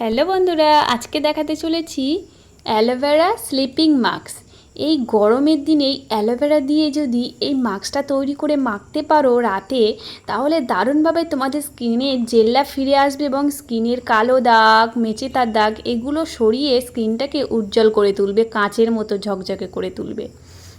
Hello বন্ধুরা, আজকে দেখাতে চলেছি অ্যালোভেরা স্লিপিং মাস্ক। এই গরমের দিনে অ্যালোভেরা দিয়ে যদি এই মাস্কটা তৈরি করে মাখতে পারো রাতে, তাহলে দারুণভাবে তোমাদের স্কিনে জেল্লা ফিরে আসবে এবং স্কিনের কালো দাগ, মেচেতার দাগ এগুলো সরিয়ে স্কিনটাকে উজ্জ্বল করে তুলবে, কাঁচের মতো ঝকঝকে করে তুলবে।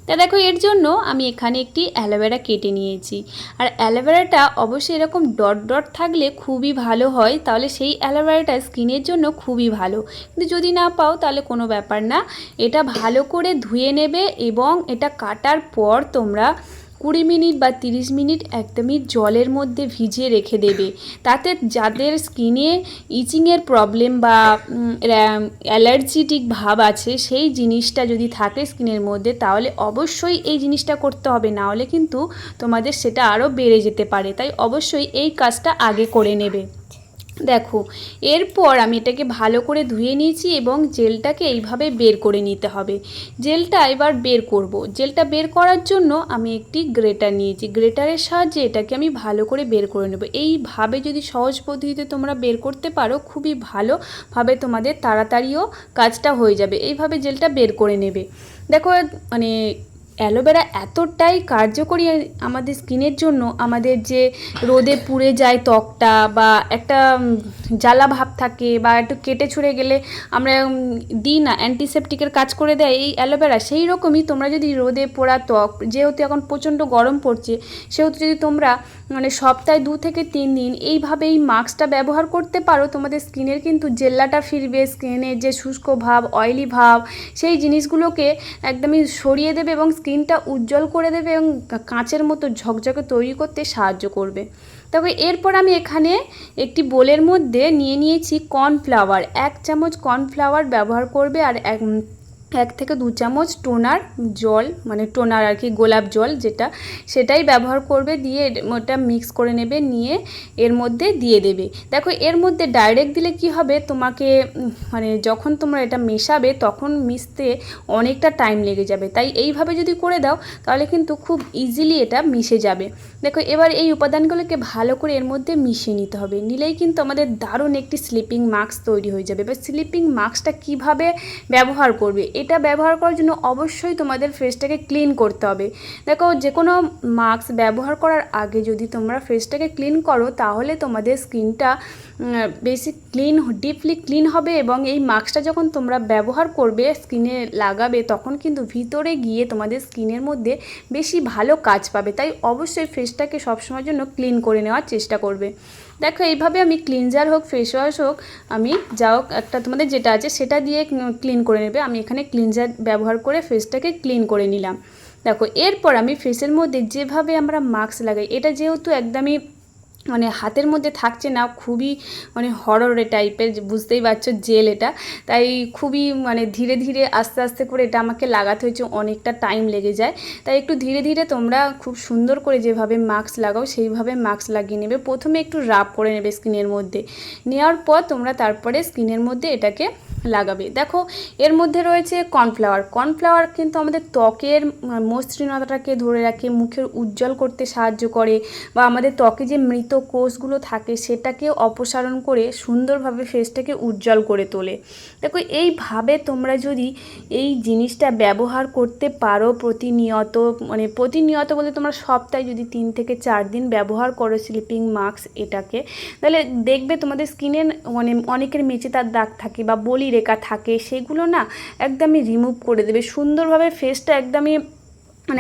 তা দেখো, এর জন্য আমি এখানে একটি অ্যালোভেরা কেটে নিয়েছি। আর অ্যালোভেরাটা অবশ্যই এরকম ডট ডট থাকলে খুবই ভালো হয়, তাহলে সেই অ্যালোভেরাটা স্কিনের জন্য খুবই ভালো। কিন্তু যদি না পাও তাহলে কোনো ব্যাপার না, এটা ভালো করে ধুয়ে নেবে এবং এটা কাটার পর তোমরা 20 মিনিট বা 30 মিনিট একদমই জলের মধ্যে ভিজিয়ে রেখে দেবে। তাতে যাদের স্কিনে ইচিংয়ের প্রবলেম বা অ্যালার্জিটিক ভাব আছে, সেই জিনিসটা যদি থাকে স্কিনের মধ্যে, তাহলে অবশ্যই এই জিনিসটা করতে হবে, না হলে কিন্তু তোমাদের সেটা আরও বেড়ে যেতে পারে। তাই অবশ্যই এই কাজটা আগে করে নেবে। দেখো, এরপর আমি এটাকে ভালো করে ধুয়ে নিয়েছি এবং জেলটাকে এইভাবে বের করে নিতে হবে। জেলটা এবার বের করব। জেলটা বের করার জন্য আমি একটি গ্রেটার নিয়েছি। গ্রেটারের সাহায্যে এটাকে আমি ভালো করে বের করে নেব। এইভাবে যদি সহজ পদ্ধতিতে তোমরা বের করতে পারো, খুবই ভালোভাবে তোমাদের তাড়াতাড়িও কাজটা হয়ে যাবে। এইভাবে জেলটা বের করে নেবে। দেখো, মানে অ্যালোভেরা এতটাই কার্যকরী আমাদের স্কিনের জন্য। আমাদের যে রোদে পুড়ে যায় ত্বকটা, বা একটা জ্বালা ভাব থাকে, বা একটু কেটে ছুঁড়ে গেলে আমরা দিই না, অ্যান্টিসেপটিকের কাজ করে দেয় এই অ্যালোভেরা, সেই রকমই তোমরা যদি রোদে পোড়া ত্বক, যেহেতু এখন প্রচণ্ড গরম পড়ছে, সেহেতু যদি তোমরা সপ্তাহে 2 থেকে 3 দিন এইভাবে এই মাস্কটা ব্যবহার করতে পারো, তোমাদের স্কিনের কিন্তু জেল্লাটা ফিরবে, স্কিনের যে শুষ্ক ভাব, অয়েলি ভাব, সেই জিনিসগুলোকে একদমই সরিয়ে দেবে এবং স্কিনটা উজ্জ্বল করে দেবে এবং কাঁচের মতো ঝকঝকে তৈরি করতে সাহায্য করবে। তবে এরপর আমি এখানে একটি বোলের মধ্যে নিয়ে নিয়েছি কর্নফ্লাওয়ার। 1 চামচ কর্নফ্লাওয়ার ব্যবহার করবে, আর 1 থেকে 2 চামচ টোনার জল, টোনার আর কি, গোলাপ জল যেটা, সেটাই ব্যবহার করবে। দিয়ে ওটা মিক্স করে নেবে, নিয়ে এর মধ্যে দিয়ে দেবে। দেখো, এর মধ্যে ডাইরেক্ট দিলে কি হবে, তোমাকে যখন তোমরা এটা মেশাবে তখন মিশতে অনেকটা টাইম লেগে যাবে। তাই এইভাবে যদি করে দাও তাহলে কিন্তু খুব ইজিলি এটা মিশে যাবে। দেখো, এবার এই উপাদানগুলোকে ভালো করে এর মধ্যে মিশিয়ে নিতে হবে। নিলেই কিন্তু আমাদের দারুণ একটি স্লিপিং মাস্ক তৈরি হয়ে যাবে। এবার স্লিপিং মাস্কটা কিভাবে ব্যবহার করবে, এটা ব্যবহার করার জন্য অবশ্যই তোমাদের ফেসটাকে ক্লিন করতে হবে। দেখো, যে কোনো মাস্ক ব্যবহার করার আগে যদি তোমরা ফেসটাকে ক্লিন করো, তাহলে তোমাদের স্কিনটা বেশি ডিপলি ক্লিন হবে এবং এই মাস্কটা যখন তোমরা ব্যবহার করবে, স্কিনে লাগাবে, তখন কিন্তু ভিতরে গিয়ে তোমাদের স্কিনের মধ্যে বেশি ভালো কাজ পাবে। তাই অবশ্যই ফেসটাকে সবসময়ের জন্য ক্লিন করে নেওয়ার চেষ্টা করবে। দেখো, এইভাবে আমি ক্লিনজার হোক, ফেস ওয়াশ হোক, আমি যা হোক একটা তোমাদের যেটা আছে সেটা দিয়ে ক্লিন করে নেবে। আমি এখানে ক্লিনজার ব্যবহার করে ফেসটাকে ক্লিন করে নিলাম। দেখো, এরপর আমি ফেসের মধ্যে যেভাবে আমরা মাস্ক লাগাই, এটা যেহেতু একদমই হাতের মধ্যে থাকছে না, খুবই হররে টাইপের, বুঝতেই পারছো, জেল এটা। তাই খুবই ধীরে ধীরে আস্তে আস্তে করে এটা আমাকে লাগাতে হয়েছে, অনেকটা টাইম লেগে যায়। তাই একটু ধীরে ধীরে তোমরা খুব সুন্দর করে যেভাবে মাস্ক লাগাও সেইভাবে মাস্ক লাগিয়ে নেবে। প্রথমে একটু রাব করে নেবে স্কিনের মধ্যে, নেওয়ার পর তোমরা তারপরে স্কিনের মধ্যে এটাকে লাগাবে। দেখো, এর মধ্যে রয়েছে কর্নফ্লাওয়ার। কর্নফ্লাওয়ার কিন্তু আমাদের ত্বকের মসৃণতাটাকে ধরে রাখে, মুখের উজ্জ্বল করতে সাহায্য করে, বা আমাদের ত্বকে যে মৃত কোষগুলো থাকে সেটাকে অপসারণ করে সুন্দরভাবে ফেসটাকে উজ্জ্বল করে তোলে। দেখো, এইভাবে তোমরা যদি এই জিনিসটা ব্যবহার করতে পারো প্রতিনিয়ত, প্রতিনিয়ত বলতে তোমরা সপ্তাহে যদি 3 থেকে 4 দিন ব্যবহার করো স্লিপিং মাস্ক এটাকে, তাহলে দেখবে তোমাদের স্কিনে অনেকের মেচেতার দাগ থাকে বা বলি রেখা থাকে, সেগুলো না একদমই রিমুভ করে দেবে সুন্দরভাবে। ফেসটা একদমই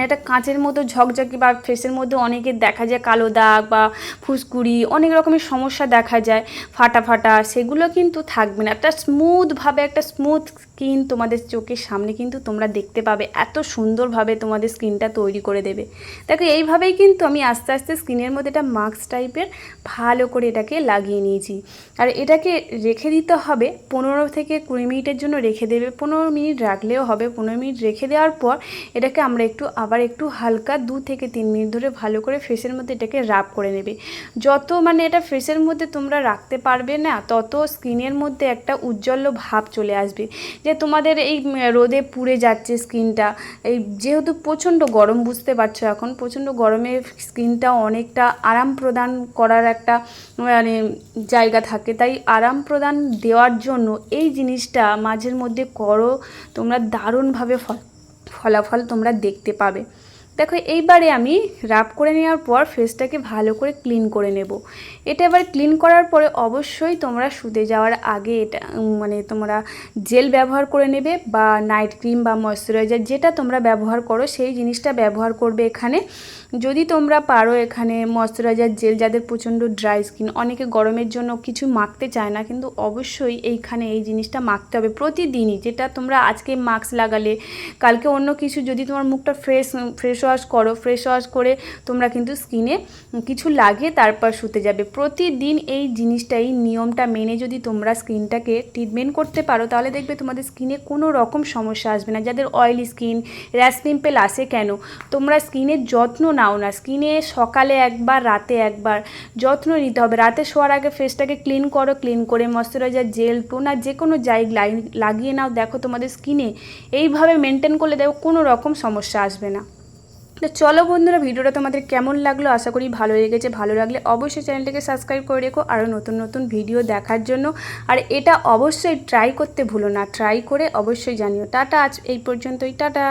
একটা কাঁচের মতো ঝকঝকে, বা ফেসের মধ্যে অনেকের দেখা যায় কালো দাগ বা ফুসকুড়ি, অনেক রকমের সমস্যা দেখা যায়, ফাটা ফাটা, সেগুলো কিন্তু থাকবে না। একটা স্মুথভাবে, একটা স্মুথ স্কিন তোমাদের চোখের সামনে কিন্তু তোমরা দেখতে পাবে, এত সুন্দরভাবে তোমাদের স্কিনটা তৈরি করে দেবে। দেখো, এইভাবেই কিন্তু আমি আস্তে আস্তে স্কিনের মধ্যে একটা মাস্ক টাইপের ভালো করে এটাকে লাগিয়ে নিয়েছি। আর এটাকে রেখে দিতে হবে 15 থেকে 20 মিনিটের জন্য রেখে দেবে। 15 মিনিট রাখলেও হবে। 15 মিনিট রেখে দেওয়ার পর এটাকে আমরা আবার একটু হালকা 2 থেকে 3 মিনিট ধরে ভালো করে ফেসের মধ্যে এটাকে রাব করে নেবে। যত এটা ফেসের মধ্যে তোমরা রাখতে পারবে না, তত স্কিনের মধ্যে একটা উজ্জ্বল ভাব চলে আসবে, যে তোমাদের এই রোদে পুড়ে যাচ্ছে স্কিনটা, এই যেহেতু প্রচণ্ড গরম, বুঝতে পারছো এখন প্রচণ্ড গরমে স্কিনটা অনেকটা আরাম প্রদান করার একটা মানে জায়গা থাকে, তাই আরাম প্রদান দেওয়ার জন্য এই জিনিসটা মাঝের মধ্যে করো, তোমরা দারুণভাবে ফলাফল তোমরা দেখতে পাবে। দেখো এইবারে আমি রাব করে নেওয়ার পর ফেসটাকে ভালো করে ক্লিন করে নেব। এটা এবার ক্লিন করার পরে অবশ্যই তোমরা শুতে যাওয়ার আগে এটা মানে তোমরা জেল ব্যবহার করে নেবে বা নাইট ক্রিম বা ময়শ্চারাইজার যেটা তোমরা ব্যবহার করো সেই জিনিসটা ব্যবহার করবে এখানে। যদি তোমরা পারো এখানে ময়শ্চারাইজার জেল, যাদের প্রচণ্ড ড্রাই স্কিন, অনেকে গরমের জন্য কিছু মাখতে চায় না, কিন্তু অবশ্যই এইখানে এই জিনিসটা মাখতে হবে প্রতিদিনই। যেটা তোমরা আজকে মাস্ক লাগালে কালকে অন্য কিছু, যদি তোমার মুখটা ফ্রেশ ওয়াশ করো, ফ্রেশ ওয়াশ করে তোমরা কিন্তু স্কিনে কিছু লাগিয়ে তারপর শুতে যাবে। প্রতিদিন এই জিনিসটা, এই নিয়মটা মেনে যদি তোমরা স্কিনটাকে ট্রিটমেন্ট করতে পারো তাহলে দেখবে তোমাদের স্কিনে কোনো রকম সমস্যা আসবে না। যাদের অয়েলি স্কিন, র্যাশ পিম্পল আসে কেন, তোমরা স্কিনের যত্ন নাও না। স্কিনে সকালে একবার, রাতে একবার যত্ন নিতে হবে। রাতে শোয়ার আগে ফেসটাকে ক্লিন করো, ক্লিন করে ময়শ্চারাইজার জেল, টোনার যে কোনো লাগিয়ে নাও। দেখো তোমাদের স্কিনে এইভাবে মেনটেন করলে দেখো কোনো রকম সমস্যা আসবে না। তো চলো বন্ধুরা, ভিডিওটা তোমাদের কেমন লাগলো, আশা করি ভালো লেগেছে। ভালো লাগলে অবশ্যই চ্যানেলটাকে সাবস্ক্রাইব করে রেখো আরও নতুন নতুন ভিডিও দেখার জন্য। আর এটা অবশ্যই ট্রাই করতে ভুলো না, ট্রাই করে অবশ্যই জানিও। টাটা, আজ এই পর্যন্তই, টাটা।